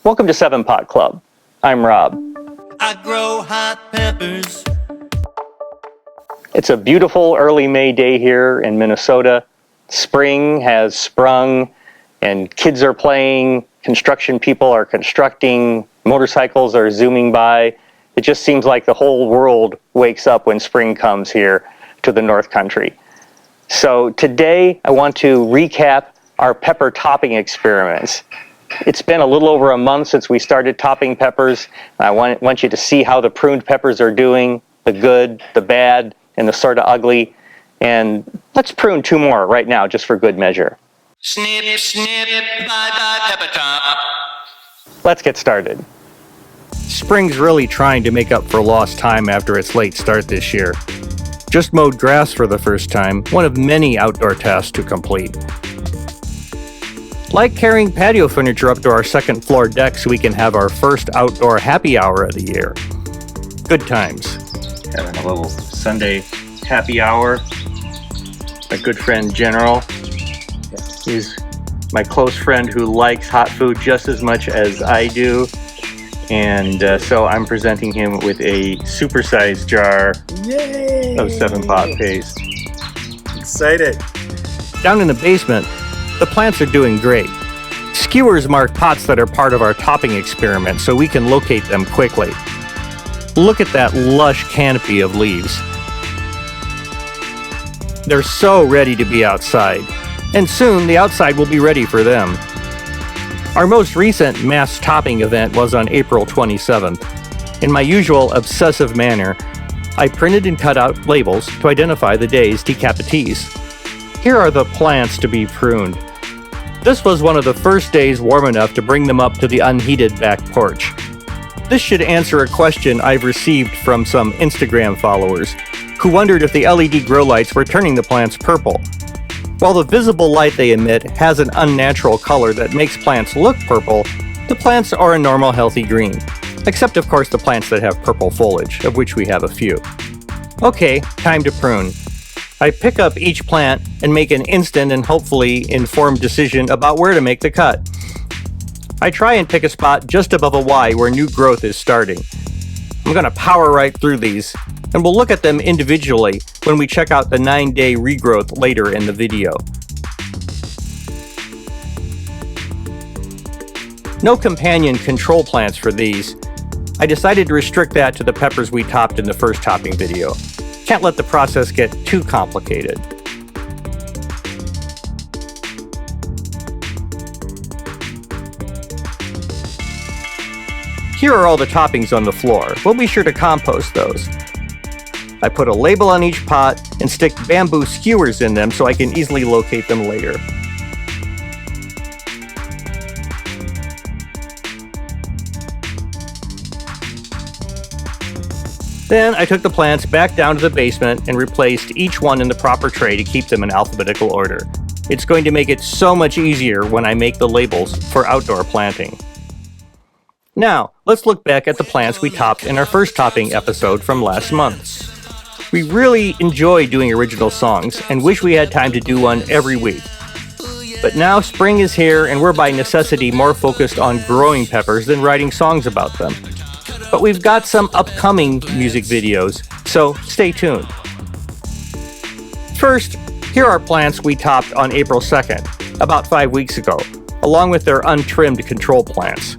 Welcome to 7 Pot Club. I'm Rob. I grow hot peppers. It's a beautiful early May day here in Minnesota. Spring has sprung and kids are playing, construction people are constructing, motorcycles are zooming by. It just seems like the whole world wakes up when spring comes here to the North Country. So today I want to recap our pepper topping experiments. It's been a little over a month since we started topping peppers. I want you to see how the pruned peppers are doing, the good, the bad, and the sort of ugly. And let's prune 2 more right now, just for good measure. Snip, snip, bye-bye pepper top. Let's get started. Spring's really trying to make up for lost time after its late start this year. Just mowed grass for the first time, one of many outdoor tasks to complete. Like carrying patio furniture up to our second floor deck so we can have our first outdoor happy hour of the year. Good times. Having a little Sunday happy hour. My good friend General. He's my close friend who likes hot food just as much as I do. And so I'm presenting him with a supersized jar of 7 Pot paste. Excited. Down in the basement, the plants are doing great. Skewers mark pots that are part of our topping experiment so we can locate them quickly. Look at that lush canopy of leaves. They're so ready to be outside, and soon the outside will be ready for them. Our most recent mass topping event was on April 27th. In my usual obsessive manner, I printed and cut out labels to identify the day's decapitees. Here are the plants to be pruned. This was one of the first days warm enough to bring them up to the unheated back porch. This should answer a question I've received from some Instagram followers who wondered if the LED grow lights were turning the plants purple. While the visible light they emit has an unnatural color that makes plants look purple, the plants are a normal healthy green. Except of course the plants that have purple foliage, of which we have a few. Okay, time to prune. I pick up each plant and make an instant and hopefully informed decision about where to make the cut. I try and pick a spot just above a Y where new growth is starting. I'm going to power right through these, and we'll look at them individually when we check out the 9-day regrowth later in the video. No companion control plants for these. I decided to restrict that to the peppers we topped in the first topping video. Can't let the process get too complicated. Here are all the toppings on the floor. We'll be sure to compost those. I put a label on each pot and stick bamboo skewers in them so I can easily locate them later. Then I took the plants back down to the basement and replaced each one in the proper tray to keep them in alphabetical order. It's going to make it so much easier when I make the labels for outdoor planting. Now, let's look back at the plants we topped in our first topping episode from last month. We really enjoy doing original songs and wish we had time to do one every week. But now spring is here and we're by necessity more focused on growing peppers than writing songs about them. But we've got some upcoming music videos, so stay tuned. First, here are plants we topped on April 2nd, about 5 weeks ago, along with their untrimmed control plants.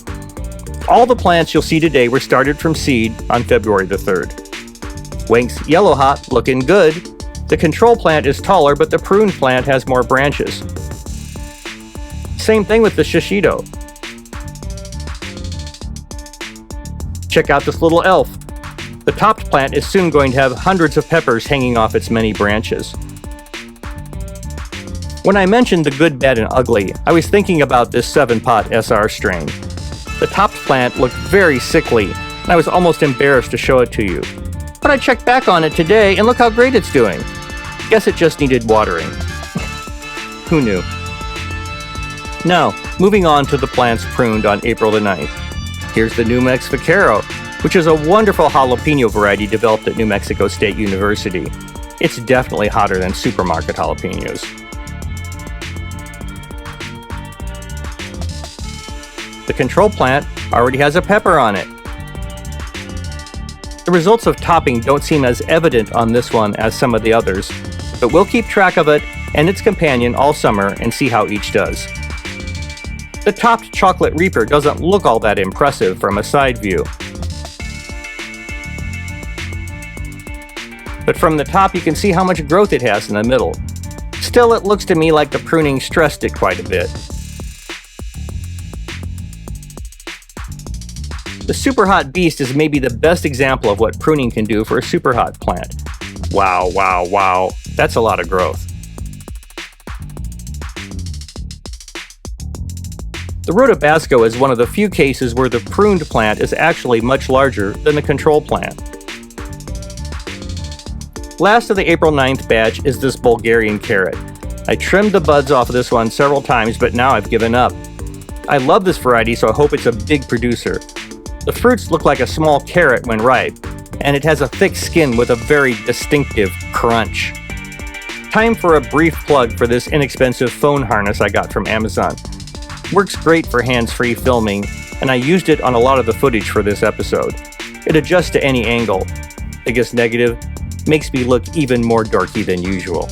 All the plants you'll see today were started from seed on February the 3rd. Wank's Yellow Hot looking good. The control plant is taller, but the prune plant has more branches. Same thing with the shishito. Check out this little elf. The topped plant is soon going to have hundreds of peppers hanging off its many branches. When I mentioned the good, bad, and ugly, I was thinking about this 7-pot SR strain. The topped plant looked very sickly, and I was almost embarrassed to show it to you. But I checked back on it today, and look how great it's doing. Guess it just needed watering. Who knew? Now, moving on to the plants pruned on April the 9th. Here's the New Mex Vaquero, which is a wonderful jalapeno variety developed at New Mexico State University. It's definitely hotter than supermarket jalapenos. The control plant already has a pepper on it. The results of topping don't seem as evident on this one as some of the others, but we'll keep track of it and its companion all summer and see how each does. The topped chocolate reaper doesn't look all that impressive from a side view. But from the top you can see how much growth it has in the middle. Still, it looks to me like the pruning stressed it quite a bit. The Super Hot Beast is maybe the best example of what pruning can do for a super hot plant. Wow, wow, wow, that's a lot of growth. The Rhodobasco is one of the few cases where the pruned plant is actually much larger than the control plant. Last of the April 9th batch is this Bulgarian carrot. I trimmed the buds off of this one several times, but now I've given up. I love this variety, so I hope it's a big producer. The fruits look like a small carrot when ripe, and it has a thick skin with a very distinctive crunch. Time for a brief plug for this inexpensive phone harness I got from Amazon. Works great for hands-free filming, and I used it on a lot of the footage for this episode. It adjusts to any angle. Biggest negative, makes me look even more dorky than usual.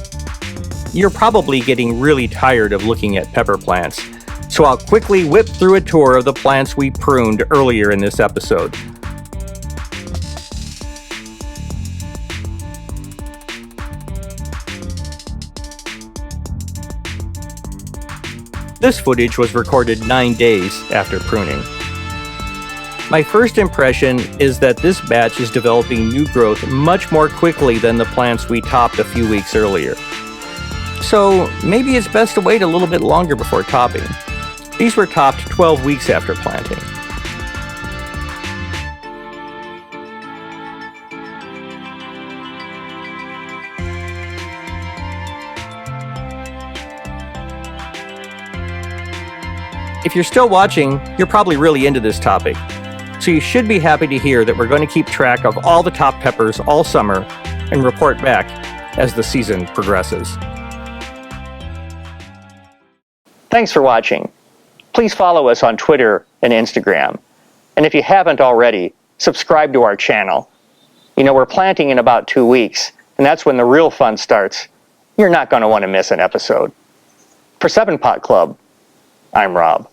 You're probably getting really tired of looking at pepper plants, so I'll quickly whip through a tour of the plants we pruned earlier in this episode. This footage was recorded 9 days after pruning. My first impression is that this batch is developing new growth much more quickly than the plants we topped a few weeks earlier. So maybe it's best to wait a little bit longer before topping. These were topped 12 weeks after planting. If you're still watching, you're probably really into this topic. So you should be happy to hear that we're going to keep track of all the top peppers all summer and report back as the season progresses. Thanks for watching. Please follow us on Twitter and Instagram. And if you haven't already, subscribe to our channel. You know, we're planting in about 2 weeks, and that's when the real fun starts. You're not going to want to miss an episode. For 7 Pot Club, I'm Rob.